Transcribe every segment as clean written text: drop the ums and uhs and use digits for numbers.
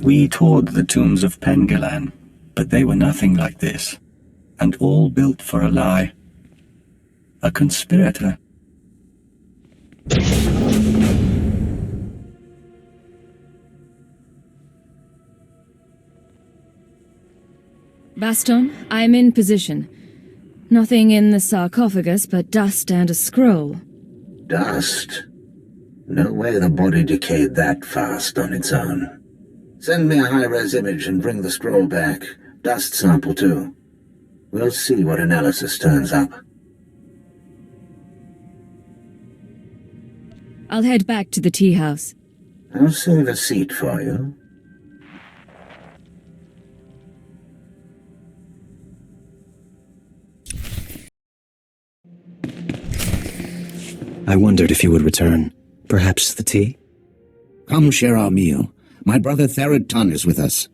We toured the tombs of Pengalan, but they were nothing like this, and all built for a lie. A conspirator. Baston, I'm in position. Nothing in the sarcophagus but dust and a scroll. Dust? No way the body decayed that fast on its own. Send me a high-res image and bring the scroll back. Dust sample too. We'll see what analysis turns up. I'll head back to the tea house. I'll save a seat for you. I wondered if you would return. Perhaps the tea? Come share our meal. My brother Therod Tun is with us.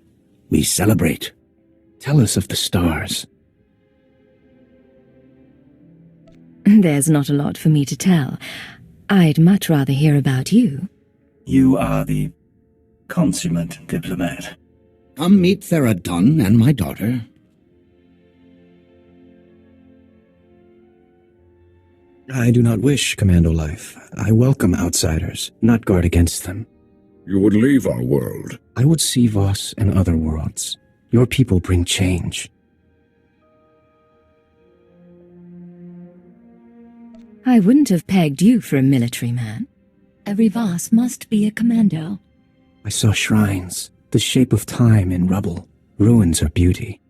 We celebrate. Tell us of the stars. There's not a lot for me to tell. I'd much rather hear about you. You are the consummate diplomat. Come meet Therod Tun and my daughter. I do not wish commando life. I welcome outsiders, not guard against them. You would leave our world. I would see Voss and other worlds. Your people bring change. I wouldn't have pegged you for a military man. Every Voss must be a commando. I saw shrines, the shape of time in rubble. Ruins are beauty.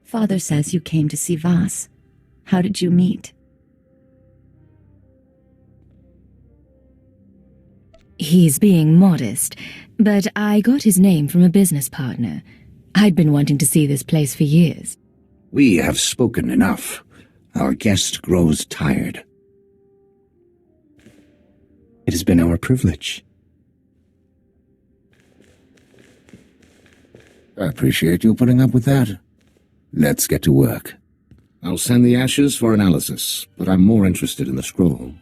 Father says you came to see Voss. How did you meet? He's being modest, but I got his name from a business partner. I'd been wanting to see this place for years. We have spoken enough. Our guest grows tired. It has been our privilege. I appreciate you putting up with that. Let's get to work. I'll send the ashes for analysis, but I'm more interested in the scroll.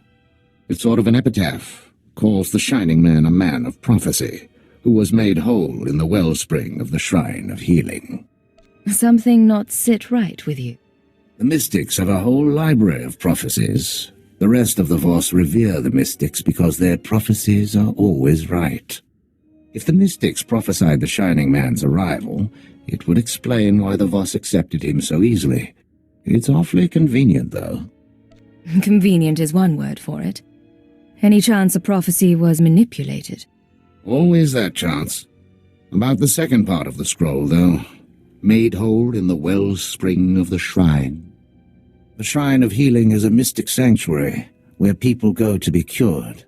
It's sort of an epitaph. Calls the Shining Man a man of prophecy, who was made whole in the wellspring of the Shrine of Healing. Something not sit right with you. The mystics have a whole library of prophecies. The rest of the Voss revere the mystics because their prophecies are always right. If the mystics prophesied the Shining Man's arrival, it would explain why the Voss accepted him so easily. It's awfully convenient, though. Convenient is one word for it. Any chance a prophecy was manipulated? Always that chance. About the second part of the scroll, though. Made whole in the wellspring of the shrine. The Shrine of Healing is a mystic sanctuary where people go to be cured.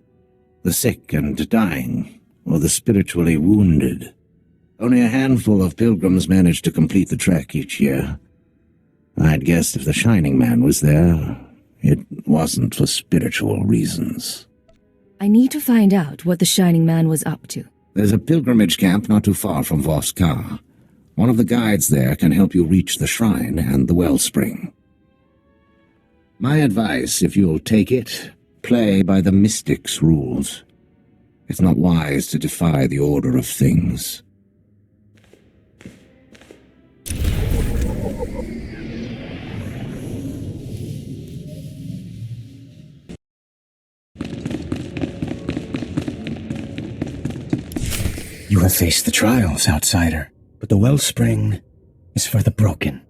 The sick and dying, or the spiritually wounded. Only a handful of pilgrims manage to complete the trek each year. I'd guessed if the Shining Man was there, it wasn't for spiritual reasons. I need to find out what the Shining Man was up to. There's a pilgrimage camp not too far from Voss. One of the guides there can help you reach the shrine and the wellspring. My advice, if you'll take it, play by the mystic's rules. It's not wise to defy the order of things. You have faced the trials, outsider, but the wellspring is for the broken.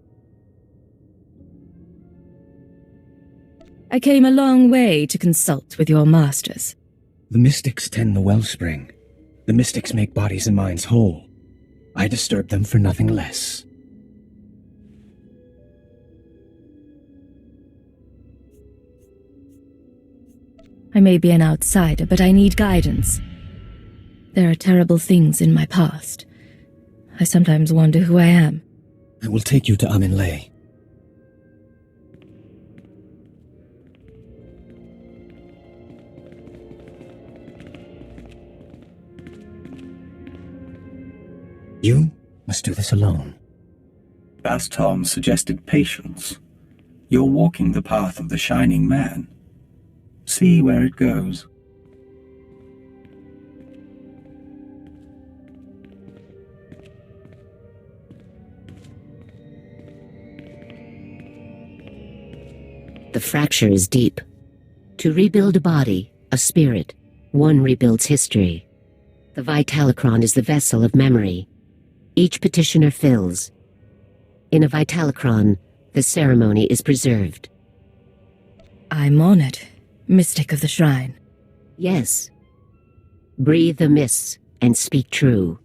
I came a long way to consult with your masters. The mystics tend the wellspring. The mystics make bodies and minds whole. I disturb them for nothing less. I may be an outsider, but I need guidance. There are terrible things in my past. I sometimes wonder who I am. I will take you to Aminlay. You must do this alone. Baston suggested patience. You're walking the path of the Shining Man. see where it goes. The fracture is deep. To rebuild a body, a spirit, one rebuilds history. The Vitalocron is the vessel of memory. Each petitioner fills. In a Vitalocron, the ceremony is preserved. I'm honored, mystic of the shrine. Yes. Breathe the mists and speak true.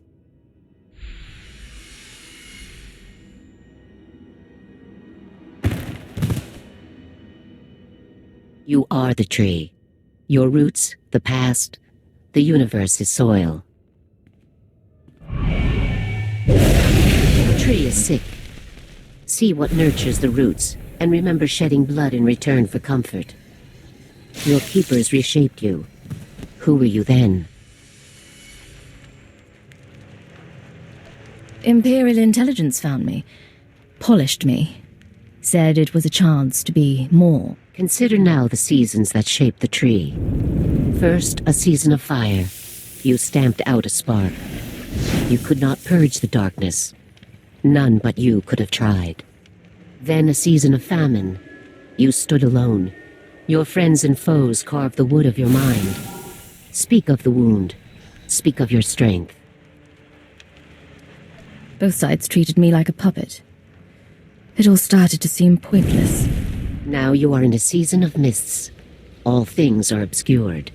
You are the tree. Your roots, the past, the universe is soil. The tree is sick. See what nurtures the roots, and remember shedding blood in return for comfort. Your keepers reshaped you. Who were you then? Imperial intelligence found me, polished me, said it was a chance to be more. Consider now the seasons that shape the tree. First, a season of fire. You stamped out a spark. You could not purge the darkness. None but you could have tried. Then a season of famine. You stood alone. Your friends and foes carved the wood of your mind. Speak of the wound. Speak of your strength. Both sides treated me like a puppet. It all started to seem pointless. Now you are in a season of mists. All things are obscured.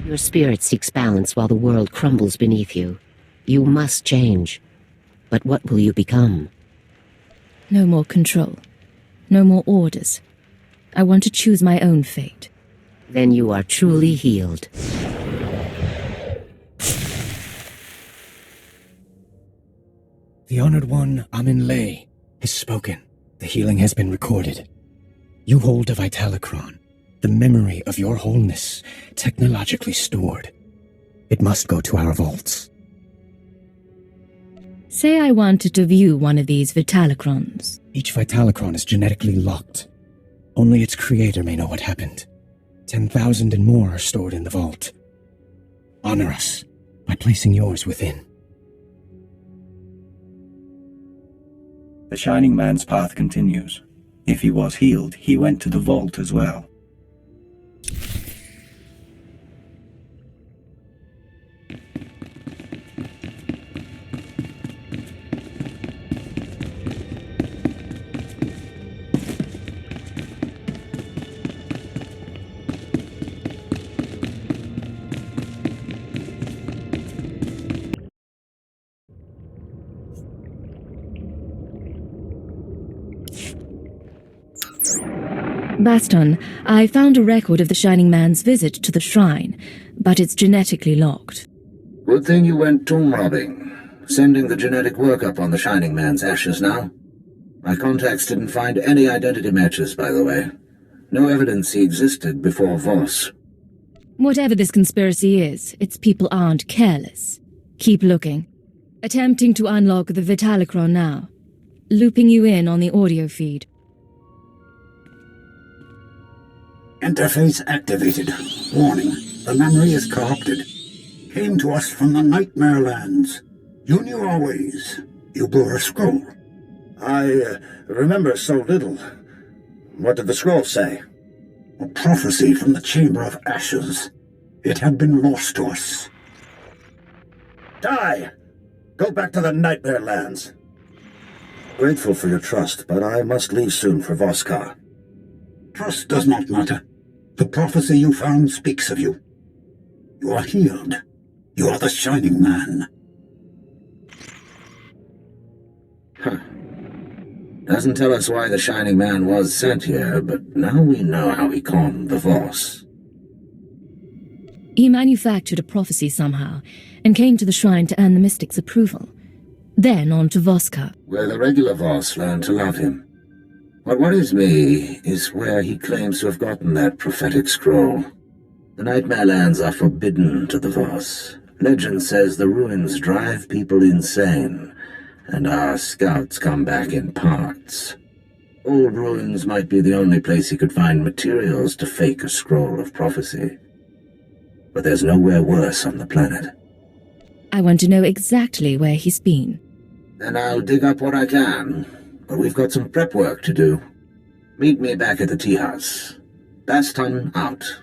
Your spirit seeks balance while the world crumbles beneath you. You must change. But what will you become? No more control. No more orders. I want to choose my own fate. Then you are truly healed. The Honored One, Amin Lay, has spoken. The healing has been recorded. You hold a Vitalocron, the memory of your wholeness, technologically stored. It must go to our vaults. Say I wanted to view one of these Vitalocrons. Each Vitalocron is genetically locked. Only its creator may know what happened. 10,000 and more are stored in the vault. Honor us by placing yours within. The Shining Man's path continues. If he was healed, he went to the vault as well. Baston, I found a record of the Shining Man's visit to the shrine, but it's genetically locked. Good thing you went tomb robbing. Sending the genetic workup on the Shining Man's ashes now. My contacts didn't find any identity matches, by the way. No evidence he existed before Voss. Whatever this conspiracy is, its people aren't careless. Keep looking. Attempting to unlock the Vitalocron now. Looping you in on the audio feed. Interface activated. Warning, the memory is corrupted. Came to us from the Nightmare Lands. You knew our ways. You bore a scroll. I remember so little. What did the scroll say? A prophecy from the Chamber of Ashes. It had been lost to us. Die! Go back to the Nightmare Lands. Grateful for your trust, but I must leave soon for Voskar. Trust does not matter. The prophecy you found speaks of you. You are healed. You are the Shining Man. Huh. Doesn't tell us why the Shining Man was sent here, but now we know how he calmed the Voss. He manufactured a prophecy somehow, and came to the shrine to earn the mystic's approval. Then on to Voskar. Where the regular Voss learned to love him. What worries me is where he claims to have gotten that prophetic scroll. The Nightmare Lands are forbidden to the Voss. Legend says the ruins drive people insane, and our scouts come back in parts. Old ruins might be the only place he could find materials to fake a scroll of prophecy. But there's nowhere worse on the planet. I want to know exactly where he's been. Then I'll dig up what I can, but we've got some prep work to do. Meet me back at the tea house. Baston out.